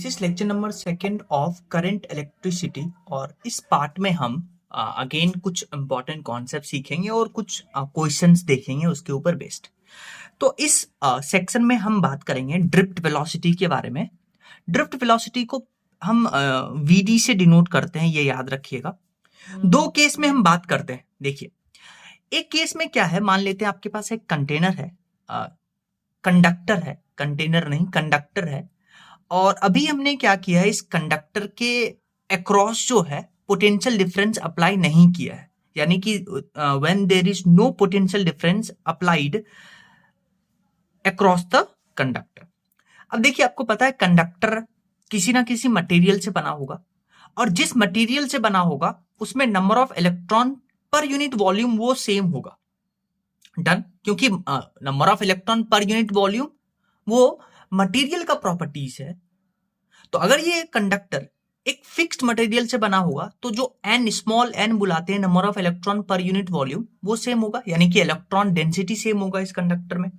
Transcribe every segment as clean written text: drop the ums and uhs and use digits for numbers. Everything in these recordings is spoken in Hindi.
This is lecture number second of current electricity और इस पार्ट में हम अगेन कुछ इंपॉर्टेंट कॉन्सेप्ट सीखेंगे और कुछ क्वेश्चंस देखेंगे उसके ऊपर बेस्ड। तो इस सेक्शन में हम बात करेंगे ड्रिफ्ट वेलोसिटी के बारे में। ड्रिफ्ट वेलोसिटी को हम वीडी से डिनोट करते हैं, ये याद रखिएगा। दो केस में हम बात करते हैं। देखिए, एक केस में क्या है, मान लेते हैं आपके पास एक कंटेनर है, कंडक्टर है, कंटेनर नहीं कंडक्टर है, और अभी हमने क्या किया है, इस कंडक्टर के अक्रॉस जो है पोटेंशियल डिफरेंस अप्लाई नहीं किया है, यानी कि when there is no potential difference applied across the conductor. अब देखिए, आपको पता है कंडक्टर किसी ना किसी मटेरियल से बना होगा, और जिस मटेरियल से बना होगा उसमें number of electron per unit volume वो सेम होगा। डन, क्योंकि number of electron per unit volume वो मटेरियल का प्रॉपर्टीज है। तो अगर ये कंडक्टर एक फिक्स्ड मटेरियल से बना होगा तो जो एन स्मॉल एन बुलाते हैं number of electron per unit volume वो सेम होगा, यानी कि इलेक्ट्रॉन डेंसिटी सेम होगा इस कंडक्टर में।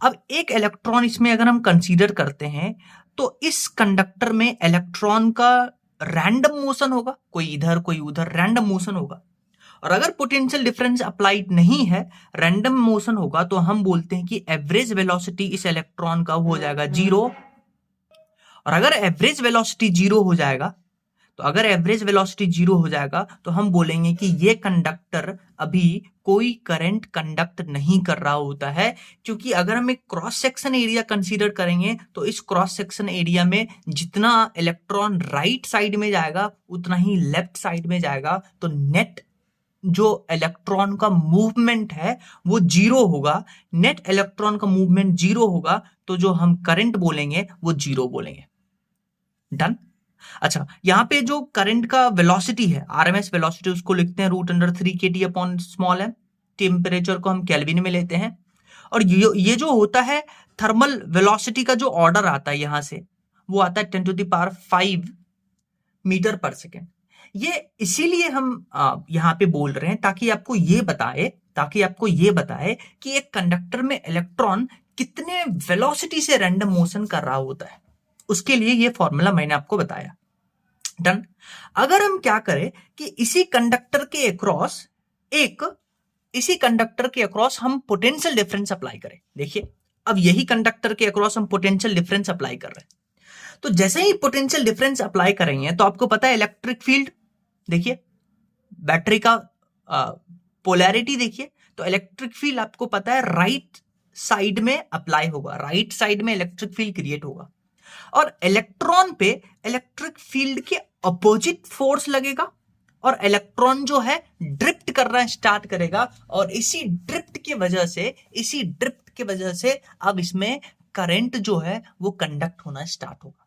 अब एक इलेक्ट्रॉन इसमें अगर हम कंसीडर करते हैं तो इस कंडक्टर में इलेक्ट्रॉन का रैंडम मोशन होगा, कोई इधर कोई उधर रैंडम मोशन होगा। और अगर पोटेंशियल डिफरेंस अप्लाइड नहीं है, रैंडम मोशन होगा, तो हम बोलते हैं कि एवरेज वेलोसिटी इस इलेक्ट्रॉन का हो जाएगा जीरो। और अगर एवरेज वेलोसिटी जीरो हो जाएगा, तो अगर एवरेज वेलोसिटी जीरो हो जाएगा तो हम बोलेंगे कि ये कंडक्टर अभी कोई करंट कंडक्ट नहीं कर रहा होता है, क्योंकि अगर हम एक क्रॉस सेक्शन एरिया कंसीडर करेंगे तो इस क्रॉस सेक्शन एरिया में जितना इलेक्ट्रॉन राइट साइड में जाएगा उतना ही लेफ्ट साइड में जाएगा, तो नेट जो इलेक्ट्रॉन का मूवमेंट है वो जीरो होगा। नेट इलेक्ट्रॉन का मूवमेंट जीरो होगा तो जो हम करंट बोलेंगे वो जीरो बोलेंगे। डन। अच्छा, यहां पे जो करंट का वेलोसिटी है, आरएमएस वेलोसिटी, उसको लिखते हैं √3kT upon small M. Temperature को हम केल्विन में लेते हैं, और ये जो होता है थर्मल वेलोसिटी का जो ऑर्डर आता है यहां से, वो आता है 10⁵ मीटर पर सेकेंड। ये इसीलिए हम यहां पे बोल रहे हैं ताकि आपको ये बताए कि एक कंडक्टर में इलेक्ट्रॉन कितने वेलोसिटी से रैंडम मोशन कर रहा होता है। उसके लिए ये फॉर्मूला मैंने आपको बताया। डन। अगर हम क्या करें कि इसी कंडक्टर के अक्रॉस हम पोटेंशियल डिफरेंस अप्लाई करें। देखिए, अब यही कंडक्टर के अक्रॉस हम पोटेंशियल डिफरेंस अप्लाई कर रहे हैं, तो जैसे ही पोटेंशियल डिफरेंस अप्लाई करेंगे तो आपको पता है इलेक्ट्रिक फील्ड, देखिए बैटरी का पोलैरिटी देखिए, तो इलेक्ट्रिक फील्ड आपको पता है राइट साइड में अप्लाई होगा, राइट साइड में इलेक्ट्रिक फील्ड क्रिएट होगा, और इलेक्ट्रॉन पे इलेक्ट्रिक फील्ड के अपोजिट फोर्स लगेगा, और इलेक्ट्रॉन जो है ड्रिफ्ट करना स्टार्ट करेगा, और इसी ड्रिफ्ट की वजह से अब इसमें करंट जो है वो कंडक्ट होना स्टार्ट होगा।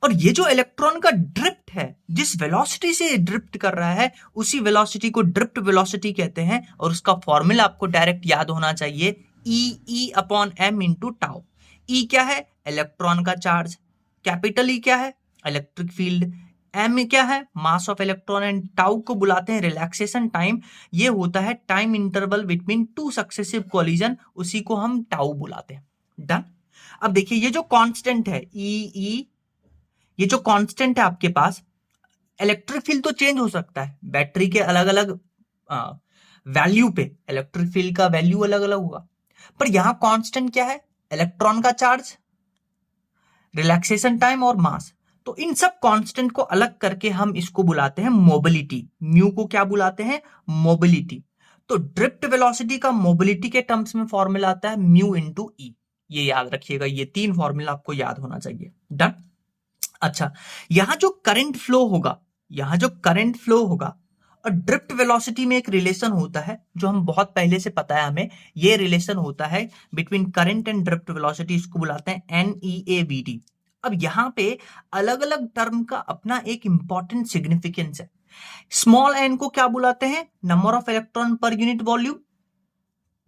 और ये जो इलेक्ट्रॉन का ड्रिफ्ट है, जिस वेलोसिटी से ड्रिफ्ट कर रहा है उसी वेलोसिटी को ड्रिफ्ट वेलोसिटी कहते हैं, और उसका फॉर्मूला आपको डायरेक्ट याद होना चाहिए, E upon m into tau. E क्या है? इलेक्ट्रॉन का चार्ज। कैपिटल E क्या है? Electric field. m क्या है? Mass of electron. And tau को बुलाते हैं रिलैक्सेशन टाइम। ये होता है time interval between two successive collision, उसी को हम टाउ बुलाते हैं। डन। अब देखिए, ये जो कांस्टेंट है E, ये जो कांस्टेंट है आपके पास, इलेक्ट्रिक फील्ड तो चेंज हो सकता है, बैटरी के अलग अलग वैल्यू पे इलेक्ट्रिक फील्ड का वैल्यू अलग अलग होगा, पर यहां कांस्टेंट क्या है? इलेक्ट्रॉन का चार्ज, रिलैक्सेशन टाइम और मास। तो इन सब कांस्टेंट को अलग करके हम इसको बुलाते हैं मोबिलिटी। म्यू को क्या बुलाते हैं? मोबिलिटी। तो ड्रिफ्ट वेलोसिटी का मोबिलिटी के टर्म्स में फॉर्मूला आता है म्यू इंटू ई। ये याद रखिएगा, ये तीन फॉर्मूला आपको याद होना चाहिए। डन। अच्छा, यहां जो करंट फ्लो होगा और ड्रिफ्ट वेलोसिटी में एक रिलेशन होता है जो हम बहुत पहले से पता है हमें, ये रिलेशन होता है between current and drift velocity, इसको बुलाते हैं NEAVD। अब यहां पे अलग अलग टर्म का अपना एक इंपॉर्टेंट सिग्निफिकेंस है। स्मॉल n को क्या बुलाते हैं? Number of electron per unit volume,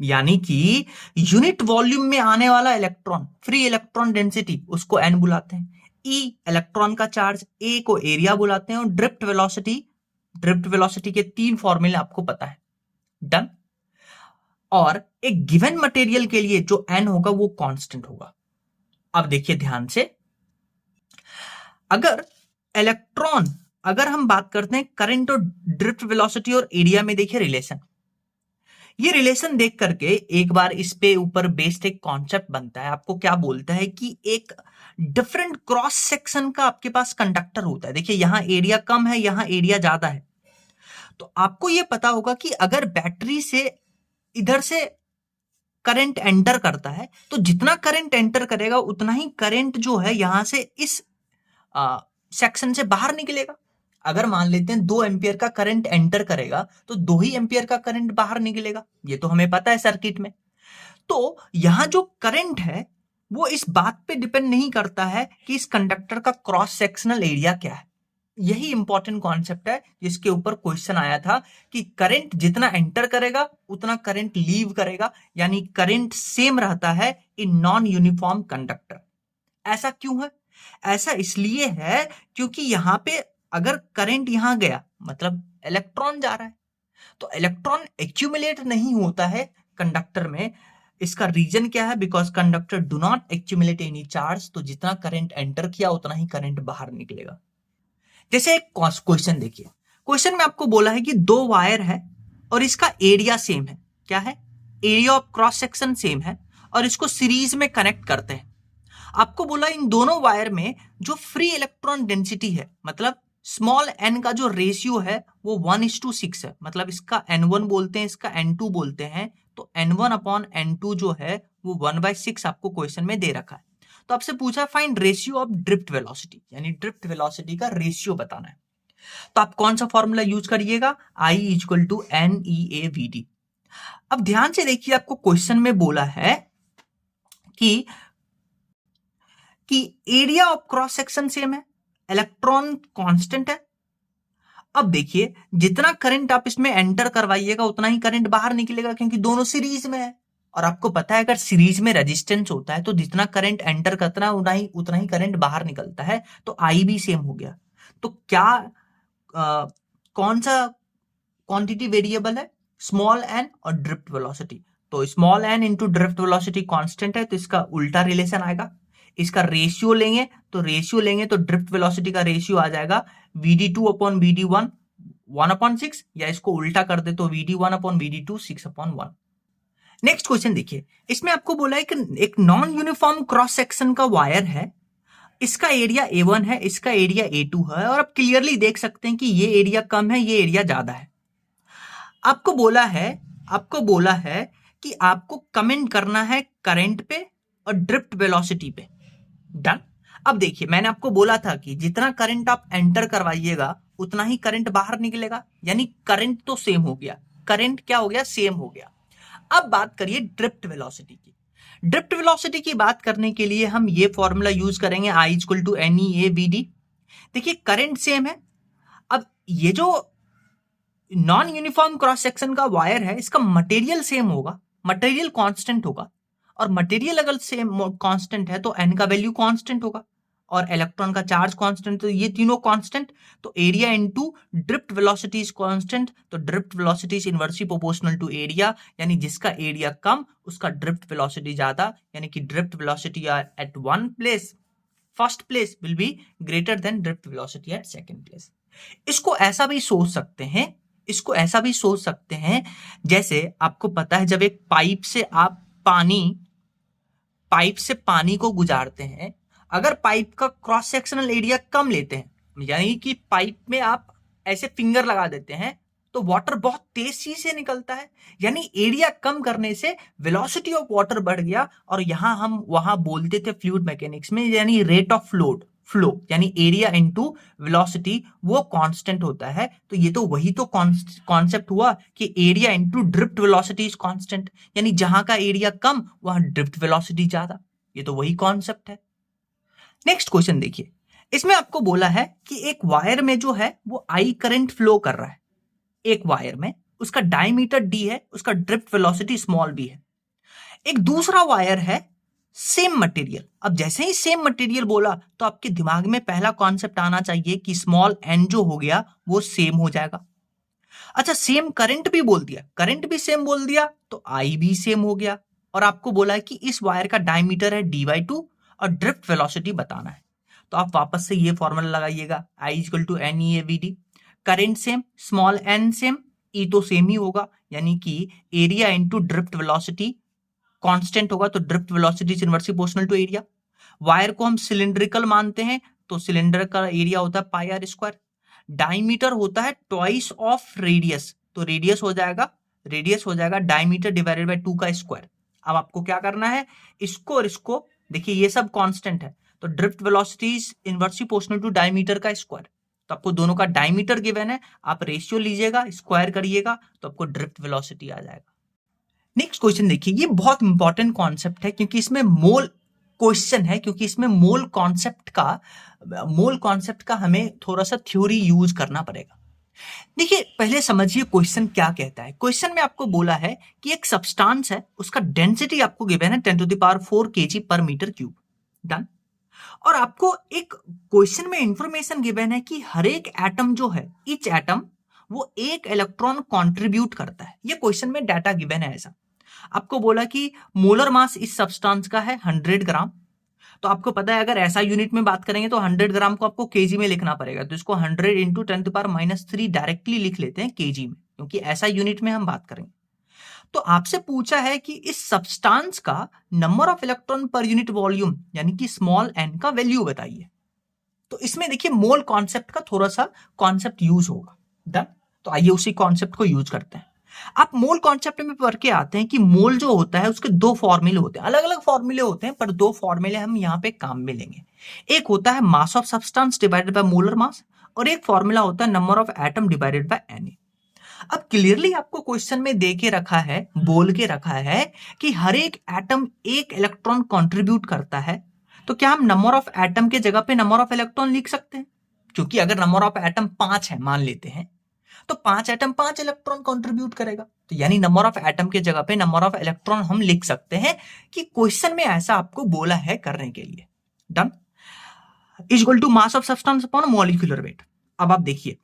यानी कि यूनिट वॉल्यूम में आने वाला इलेक्ट्रॉन, फ्री इलेक्ट्रॉन डेंसिटी, उसको n बुलाते हैं। E इलेक्ट्रॉन का चार्ज, A को एरिया बुलाते हैं, और ड्रिफ्ट वेलोसिटी के तीन फॉर्मूले आपको पता है। डन। और एक गिवन मटेरियल के लिए जो n होगा वो कांस्टेंट होगा। अब देखिए ध्यान से, अगर इलेक्ट्रॉन, अगर हम बात करते हैं करंट और ड्रिफ्ट वेलोसिटी और एरिया में, देखिए रिलेशन, ये रिलेशन देख करके एक बार इस पे ऊपर बेस्ड एक कॉन्सेप्ट बनता है। आपको क्या बोलता है कि एक डिफरेंट क्रॉस सेक्शन का आपके पास कंडक्टर होता है। देखिए यहां एरिया कम है, यहां एरिया ज्यादा है। तो आपको ये पता होगा कि अगर बैटरी से इधर से करंट एंटर करता है तो जितना करंट एंटर करेगा उतना ही करंट जो है यहां से इस सेक्शन से बाहर निकलेगा। अगर मान लेते हैं 2 एम्पियर का करंट एंटर करेगा तो 2 ही एम्पियर का करंट बाहर निकलेगा, ये तो हमें पता है सर्किट में। तो यहां जो करंट है वो इस बात पे डिपेंड नहीं करता है कि इस कंडक्टर का क्रॉस सेक्शनल एरिया क्या है। यही इंपॉर्टेंट कॉन्सेप्ट है जिसके ऊपर क्वेश्चन आया था कि करंट जितना एंटर करेगा उतना करंट लीव करेगा, यानी करंट सेम रहता है इन नॉन यूनिफॉर्म कंडक्टर। ऐसा क्यों है? ऐसा इसलिए है क्योंकि यहां पे अगर करंट यहां गया मतलब इलेक्ट्रॉन जा रहा है, तो इलेक्ट्रॉन एक्यूमुलेट नहीं होता है कंडक्टर में। इसका रीजन क्या है? Because conductor do not accumulate any charge. तो जितना करंट एंटर किया उतना ही करंट बाहर निकलेगा। जैसे एक क्वेश्चन देखिए, क्वेश्चन में आपको बोला है कि 2 वायर है और इसका एरिया सेम है। क्या है? Area of cross section same है और इसको सीरीज में कनेक्ट करते हैं। आपको बोला इन दोनों वायर में जो फ्री इलेक्ट्रॉन डेंसिटी है, मतलब स्मॉल n का जो रेशियो है वो 1:6 है। मतलब इसका n1 बोलते हैं, इसका n2 बोलते हैं। तो n1/n2 जो है वो 1/6 आपको क्वेश्चन में दे रखा है। तो आपसे पूछा find ratio of drift velocity, यानी ड्रिफ्ट वेलोसिटी का रेशियो बताना है। तो आप कौन सा फॉर्मूला यूज करिएगा? I = NEAVD। अब ध्यान से देखिए, आपको क्वेश्चन में बोला है कि area of cross section same है, इलेक्ट्रॉन कांस्टेंट है। अब देखिए जितना करंट आप इसमें एंटर करवाइएगा उतना ही करंट बाहर निकलेगा क्योंकि दोनों सीरीज में है। और आपको पता है अगर सीरीज में रेजिस्टेंस होता है तो जितना करंट एंटर करता है उतना ही करंट बाहर निकलता है। तो आई भी सेम हो गया। तो क्या कौन सा क्वांटिटी वेरिएबल है? स्मॉल एन और ड्रिफ्ट वेलोसिटी। तो small n into drift velocity constant है, तो इसका उल्टा रिलेशन आएगा। इसका रेशियो लेंगे तो ड्रिफ्ट वेलोसिटी का रेशियो आ जाएगा VD2/VD1 1/6, या इसको उल्टा कर दे तो VD1/VD2 6/1। नेक्स्ट क्वेश्चन देखिए, इसमें आपको बोला है कि एक नॉन यूनिफॉर्म क्रॉस सेक्शन का वायर है, इसका एरिया A1 है, इसका एरिया A2 है, और आप क्लियरली देख सकते हैं कि ये एरिया कम है, ये एरिया ज्यादा है। आपको बोला है कि आपको कमेंट करना है करंट पे और ड्रिफ्ट वेलोसिटी पे। डन। अब देखिए मैंने आपको बोला था कि जितना करंट आप एंटर करवाइएगा उतना ही करंट बाहर निकलेगा, यानी करंट तो सेम हो गया। करंट क्या हो गया? सेम हो गया। अब बात करिए ड्रिफ्ट वेलोसिटी की। ड्रिफ्ट वेलोसिटी की बात करने के लिए हम ये फॉर्मूला यूज करेंगे I = NEAVD। देखिए करंट सेम है। अब ये जो नॉन यूनिफॉर्म क्रॉस सेक्शन का वायर है इसका मटेरियल सेम होगा, मटेरियल कांस्टेंट होगा, और मटेरियल अगर सेम कांस्टेंट है तो n का वैल्यू कांस्टेंट होगा और इलेक्ट्रॉन का चार्ज कांस्टेंट, तो ये तीनों कांस्टेंट। तो area into drift velocity is constant, तो drift velocity is inversely proportional to area, यानी जिसका एरिया कम उसका ड्रिफ्ट वेलोसिटी ज्यादा, यानी कि drift velocity at one place first place will be greater than drift velocity at second place. इसको ऐसा भी सोच सकते हैं, जैसे आपको पता है जब एक पाइप से पानी को गुजारते हैं, अगर पाइप का क्रॉस सेक्शनल एरिया कम लेते हैं, यानी कि पाइप में आप ऐसे फिंगर लगा देते हैं तो वाटर बहुत तेजी से निकलता है, यानी एरिया कम करने से वेलोसिटी ऑफ वाटर बढ़ गया। और हम वहां बोलते थे फ्लूइड मैकेनिक्स में, यानी रेट ऑफ फ्लो यानी एरिया इनटू वेलोसिटी वो कांस्टेंट होता है। तो ये तो वही तो कॉन्सेप्ट हुआ कि area into drift velocity is constant, यानी जहां का एरिया कम वहां ड्रिफ्ट वेलोसिटी ज्यादा। ये तो वही कॉन्सेप्ट है। नेक्स्ट क्वेश्चन देखिए, इसमें आपको बोला है कि एक वायर में जो है वो आई करंट फ्लो कर रहा है। एक वायर में उसका डायमीटर d है, उसका ड्रिफ्ट वेलोसिटी स्मॉल b है। एक दूसरा वायर है सेम मटेरियल। अब जैसे ही सेम मटेरियल बोला तो आपके दिमाग में पहला कॉन्सेप्ट आना चाहिए कि स्मॉल n जो हो गया वो सेम हो जाएगा। अच्छा सेम करंट भी बोल दिया, करंट भी सेम बोल दिया तो I भी सेम हो गया। और आपको बोला है कि इस वायर का डायमीटर है d/2 और ड्रिफ्ट वेलोसिटी बताना है। तो आप वापस से ये फॉर्मूला लगाइएगा, I equal to n e A v d. Current same, small n same, e तो सेम ही होगा, यानी कि area into drift velocity constant होगा, तो drift velocity is inversely proportional to area. Wire को हम सिलिंड्रिकल मानते हैं, तो सिलेंडर का एरिया होता है पाई आर स्क्वायर। डायमीटर होता है ट्वाइस ऑफ रेडियस, तो रेडियस हो जाएगा डायमीटर डिवाइडेड बाय 2 का स्क्वायर। अब आपको क्या करना है, इसको और इसको, देखिए ये सब कांस्टेंट है, तो drift velocity is inversely proportional to diameter का स्क्वायर। तो आपको दोनों का डायमीटर गिवन है, आप रेशियो लीजिएगा, स्क्वायर करिएगा, तो आपको ड्रिफ्ट वेलोसिटी आ जाएगा। नेक्स्ट क्वेश्चन देखिए, ये बहुत इंपॉर्टेंट कॉन्सेप्ट है क्योंकि इसमें मोल क्वेश्चन है, क्योंकि इसमें मोल कॉन्सेप्ट का हमें थोड़ा सा थ्योरी यूज करना पड़ेगा। देखिए पहले समझिए क्वेश्चन क्या कहता है। क्वेश्चन में आपको बोला है कि एक सब्सटेंस है, उसका डेंसिटी आपको गिवन है 10 टू द पावर 4 kg पर मीटर क्यूब। डन। और आपको एक क्वेश्चन में इंफॉर्मेशन गिवन है कि हर एक एटम जो है, ईच एटम वो एक इलेक्ट्रॉन कंट्रीब्यूट करता है। ये क्वेश्चन में डाटा गिवन है ऐसा। आपको बोला कि मोलर मास इस सब्सटेंस का है 100 ग्राम, तो आपको पता है अगर ऐसा यूनिट में बात करेंगे तो 100 ग्राम को आपको केजी में लिखना पड़ेगा, तो इसको 100 इंटू 10 टू पावर -3 डायरेक्टली लिख लेते हैं केजी में, क्योंकि ऐसा यूनिट में हम बात करेंगे। तो आपसे पूछा है कि इस सब्सटेंस का number of electron per unit volume यानी कि स्मॉल एन का वैल्यू बताइए। तो इसमें देखिए मोल कॉन्सेप्ट का थोड़ा सा कॉन्सेप्ट यूज होगा। डन। तो आइए उसी कॉन्सेप्ट को यूज करते हैं। आप मोल कॉन्सेप्ट में पढ़ के आते हैं कि मोल जो होता है उसके दो फॉर्मूले होते हैं, अलग अलग फॉर्मूले होते हैं, पर दो फॉर्मूले हम यहाँ पे काम में लेंगे। एक होता है मास of substance divided by molar mass, और एक फॉर्मूला होता है number of atom divided by Na। अब क्लियरली आपको क्वेश्चन में दे के रखा है, बोल के रखा है कि हर एक एटम एक इलेक्ट्रॉन कंट्रीब्यूट करता है, तो क्या हम नंबर ऑफ एटम के जगह पे नंबर ऑफ इलेक्ट्रॉन लिख सकते हैं? क्योंकि अगर नंबर ऑफ एटम 5 है मान लेते हैं, तो 5 एटम 5 इलेक्ट्रॉन कंट्रीब्यूट करेगा, तो यानी नंबर ऑफ एटम के जगह पे नंबर ऑफ इलेक्ट्रॉन हम लिख सकते हैं कि क्वेश्चन में ऐसा आपको बोला है करने के लिए। Done. Equal to mass of substance upon molecular weight. अब आप देखिए,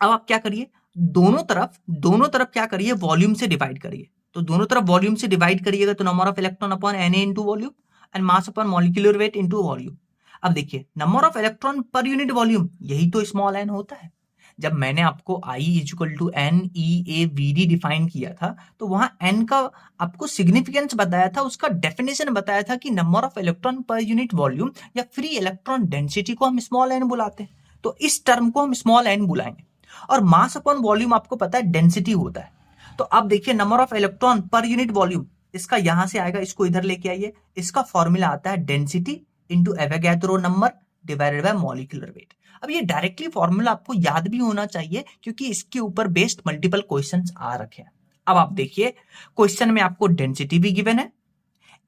अब आप क्या करिए, दोनों तरफ क्या करिए, वॉल्यूम से डिवाइड करिए। तो दोनों तरफ वॉल्यूम से डिवाइड करिएगा तो number of electron upon Na into volume and mass upon molecular weight into volume. अब देखिए number of electron per unit volume, यही तो स्मॉल एन होता है। जब मैंने आपको I equal to NeAVD define किया था, तो वहां n का आपको सिग्निफिकेंस बताया था, उसका डेफिनेशन बताया था कि number of electron per unit volume या फ्री इलेक्ट्रॉन डेंसिटी को हम स्मॉल n बुलाते हैं, तो इस टर्म को हम स्मॉल n बुलाएंगे। और मास अपॉन वॉल्यूम आपको पता है डेंसिटी होता है। तो अब देखिए number of electron per unit volume, इसका यहां से आएगा, इसको इधर लेके आइए, इसका फॉर्मूला आता है density into Avogadro number divided by molecular weight. अब ये डायरेक्टली फॉर्मूला आपको याद भी होना चाहिए क्योंकि इसके ऊपर बेस्ड मल्टीपल क्वेश्चंस आ रखे हैं। अब आप देखिए क्वेश्चन में आपको डेंसिटी भी गिवन है,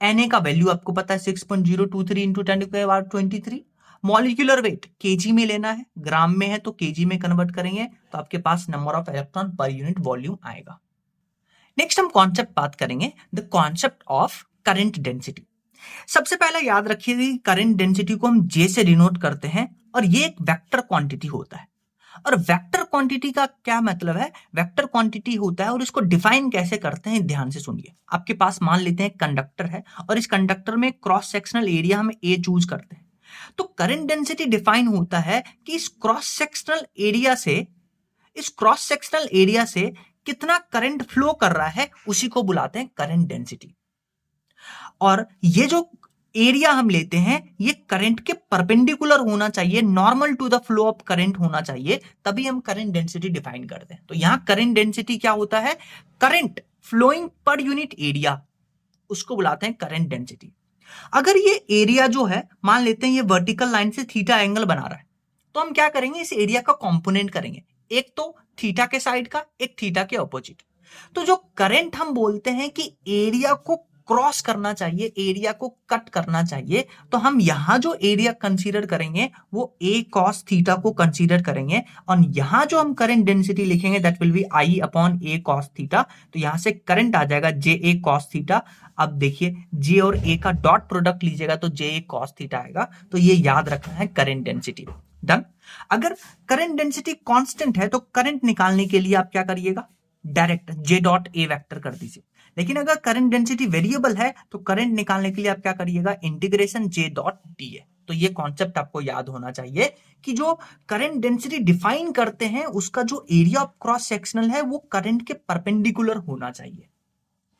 Na का वैल्यू आपको पता है 6.023 into 10 to the power 23। Molecular weight kg में लेना है, ग्राम में है तो केजी में कन्वर्ट करेंगे, तो आपके पास number of electron per unit volume आएगा। नेक्स्ट हम कॉन्सेप्ट बात करेंगे, the concept of current density. सबसे पहले याद रखिए करंट डेंसिटी को हम J से डिनोट करते हैं, और ये एक वेक्टर क्वांटिटी होता है। और वेक्टर क्वांटिटी का क्या मतलब है, वेक्टर क्वांटिटी होता है, और इसको डिफाइन कैसे करते हैं ध्यान से सुनिए। आपके पास मान लेते हैं कंडक्टर है, और इस कंडक्टर में क्रॉस सेक्शनल एरिया हम A चूज करते हैं, तो करंट डेंसिटी डिफाइन होता है कि इस क्रॉस सेक्शनल एरिया से कितना करंट फ्लो कर रहा है, उसी को बुलाते हैं करंट डेंसिटी। और ये जो एरिया हम लेते हैं ये करंट के परपेंडिकुलर होना चाहिए, normal to the flow of current होना चाहिए, तभी हम करंट डेंसिटी डिफाइन करते हैं। तो यहां करंट डेंसिटी क्या होता है, current flowing per unit area, उसको बुलाते हैं करंट डेंसिटी। अगर ये एरिया जो है मान लेते हैं ये वर्टिकल लाइन से थीटा एंगल बना रहा है, तो हम क्या करेंगे, इस एरिया का कंपोनेंट करेंगे, एक तो थीटा के साइड का, एक थीटा के ऑपोजिट। तो जो करंट हम बोलते हैं कि एरिया को क्रॉस करना चाहिए, एरिया को कट करना चाहिए, तो हम यहां जो एरिया कंसीडर करेंगे वो A cos थीटा को कंसीडर करेंगे, और यहां जो हम करंट डेंसिटी लिखेंगे that will be I upon A cos theta. तो यहां से करंट आ जाएगा JA cos थीटा। अब देखिए J और A का डॉट प्रोडक्ट लीजिएगा तो JA cos थीटा आएगा, तो ये याद रखना है करंट डेंसिटी। डन। अगर करंट डेंसिटी कांस्टेंट है तो करंट निकालने के लिए आप क्या करिएगा, direct J dot A vector कर दीजिए। लेकिन अगर करंट डेंसिटी वेरिएबल है तो करंट निकालने के लिए आप क्या करिएगा, इंटीग्रेशन J डॉट D है। तो ये कॉन्सेप्ट आपको याद होना चाहिए कि जो करंट डेंसिटी डिफाइन करते हैं उसका जो एरिया ऑफ क्रॉस सेक्शनल है वो करंट के परपेंडिकुलर होना चाहिए।